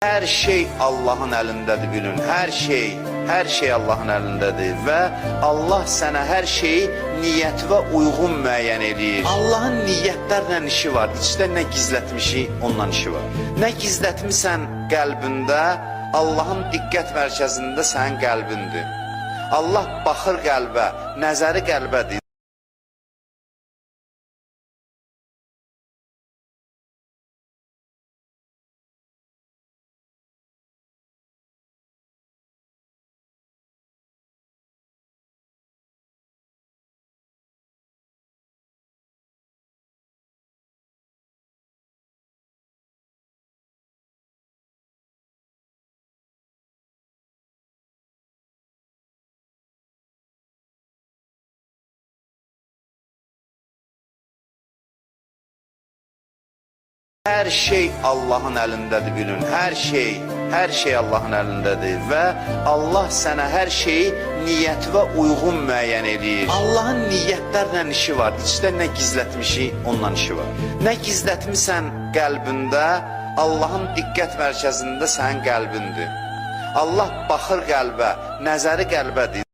Her şey Allah'ın elindədir bilin. Her şey Allah'ın elindədir və Allah sənə hər şeyi niyyət və uyğun müəyyən edir. Allah'ın niyyətlərlə işi var. İçdə nə gizlətmişik, ondan işi var. Nə gizlətmisən qəlbində, Allah'ın diqqət mərkəzində sənin qəlbindir. Allah baxır qəlbə, nəzəri qəlbədir. Her şey Allah'ın elindədir bilin. Her şey Allah'ın elindədir və Allah sənə hər şeyi niyyət və uyğun müəyyən edir. Allah'ın niyyətlərlə işi var. İçdə nə gizlətmişik, ondan işi var. Nə gizlətmisən qəlbində, Allah'ın diqqət mərkəzində sənin qəlbindir. Allah baxır qəlbə, nəzəri qəlbədir.